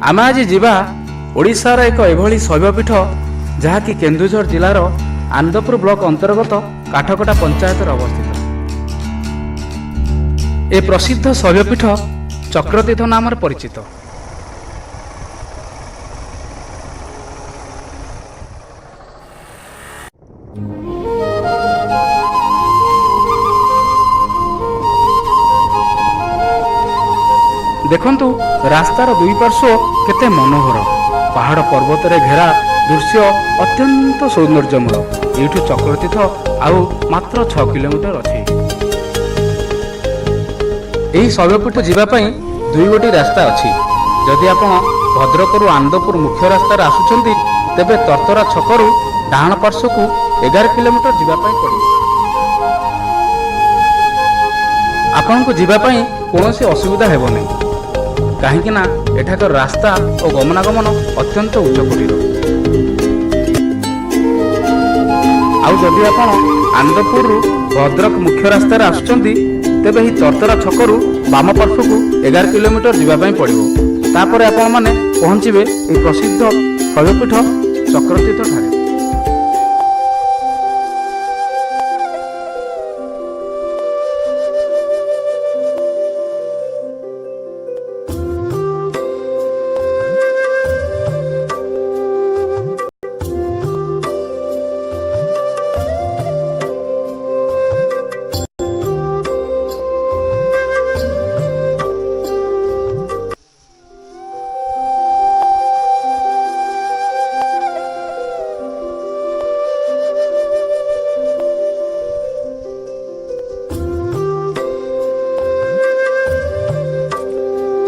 ଆମେ ଆଜି ଯିବା ଓଡ଼ିଶାର ଏକ ଏଭଳି ଶୈବପୀଠ ଯାହାକି କେନ୍ଦୁଝର ଜିଲ୍ଲାର ଆନନ୍ଦପୁର ବ୍ଲକ ଅନ୍ତର୍ଗତ କାଠକଟା ପଞ୍ଚାୟତରେ ଅବସ୍ଥିତ। ଏ ପ୍ରସିଦ୍ଧ ଶୈବପୀଠ ଚକ୍ରତୀର୍ଥ ନାମରେ ପରିଚିତ। ଦେଖନ୍ତୁ ରାସ୍ତାର ଦୁଇ ପାର୍ଶ୍ୱ କେତେ ମନୋହର, ପାହାଡ଼ ପର୍ବତରେ ଘେରା ଦୃଶ୍ୟ ଅତ୍ୟନ୍ତ ସୌନ୍ଦର୍ଯ୍ୟମୟ। ଏଇଠୁ ଚକ୍ରତୀର୍ଥ ଆଉ ମାତ୍ର 6 କିଲୋମିଟର ଅଛି। ଏହି ଶୈବପୀଠ ଯିବା ପାଇଁ ଦୁଇଗୋଟି ରାସ୍ତା ଅଛି। ଯଦି ଆପଣ ଭଦ୍ରକରୁ ଆନନ୍ଦପୁର ମୁଖ୍ୟ ରାସ୍ତାରେ ଆସୁଛନ୍ତି ତେବେ ତରତରା ଛକରୁ ଡାହାଣ ପାର୍ଶ୍ୱକୁ 11 କିଲୋମିଟର ଯିବା ପାଇଁ ପଡ଼ିବ। ଆପଣଙ୍କୁ ଯିବା ପାଇଁ କୌଣସି ଅସୁବିଧା ହେବ ନାହିଁ, କାହିଁକି ନା ଏଠାକାର ରାସ୍ତା ଓ ଗମନାଗମନ ଅତ୍ୟନ୍ତ ଉଚ୍ଚ କୋଟିର। ଆଉ ଯଦି ଆପଣ ଆନନ୍ଦପୁରରୁ ଭଦ୍ରକ ମୁଖ୍ୟ ରାସ୍ତାରେ ଆସୁଛନ୍ତି ତେବେ ଏହି ତରତରା ଛକରୁ ବାମ ପାର୍ଶ୍ୱକୁ 11 କିଲୋମିଟର ଯିବା ପାଇଁ ପଡ଼ିବ। ତାପରେ ଆପଣମାନେ ପହଞ୍ଚିବେ ଏହି ପ୍ରସିଦ୍ଧ ଶୈବପୀଠ ଚକ୍ରତୀର୍ଥ ଠାରେ।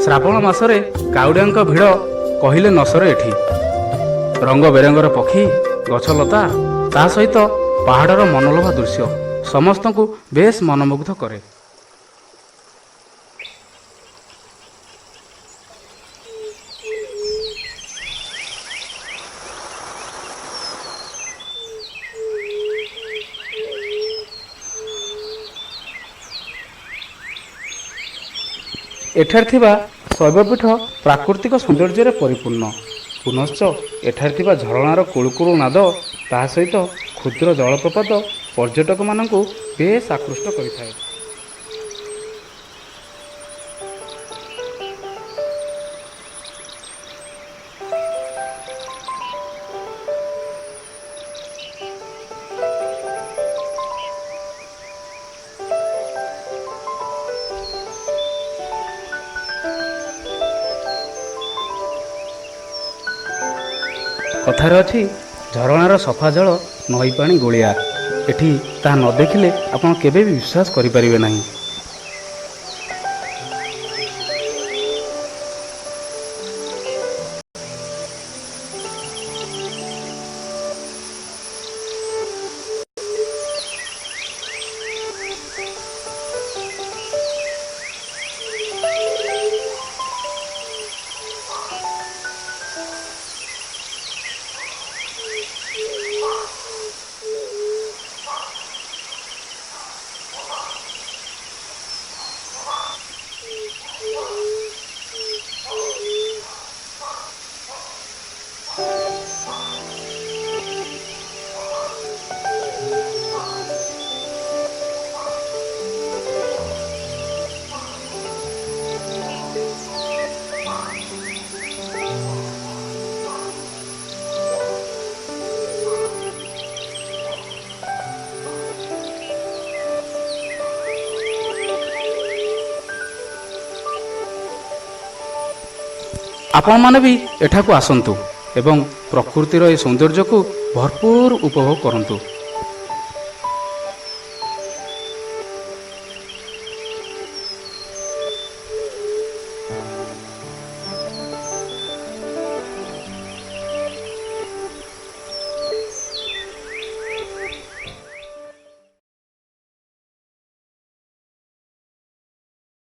ଶ୍ରାବଣ ମାସରେ କାଉଡ଼ିଆଙ୍କ ଭିଡ଼ କହିଲେ ନ ସରେ। ଏଠି ରଙ୍ଗ ବେରଙ୍ଗର ପକ୍ଷୀ, ଗଛଲତା, ତା ସହିତ ପାହାଡ଼ର ମନଲୋଭା ଦୃଶ୍ୟ ସମସ୍ତଙ୍କୁ ବେଶ ମନମୁଗ୍ଧ କରେ। ଏଠାରେ ଥିବା ଶୈବପୀଠ ପ୍ରାକୃତିକ ସୌନ୍ଦର୍ଯ୍ୟରେ ପରିପୂର୍ଣ୍ଣ। ପୁନଶ୍ଚ ଏଠାରେ ଥିବା ଝରଣାର କୁଳୁକୁଳୁ ନାଦ, ତାହା ସହିତ କ୍ଷୁଦ୍ର ଜଳପ୍ରପାତ ପର୍ଯ୍ୟଟକମାନଙ୍କୁ ବେଶ ଆକୃଷ୍ଟ କରିଥାଏ। କଥାରେ ଅଛି, ଝରଣାର ସଫା ଜଳ ନଈ ପାଣି ଗୋଳିଆ। ଏଠି ତାହା ନ ଦେଖିଲେ ଆପଣ କେବେ ବି ବିଶ୍ୱାସ କରିପାରିବେ ନାହିଁ। ଆପଣମାନେ ବି ଏଠାକୁ ଆସନ୍ତୁ ଏବଂ ପ୍ରକୃତିର ଏହି ସୌନ୍ଦର୍ଯ୍ୟକୁ ଭରପୁର ଉପଭୋଗ କରନ୍ତୁ।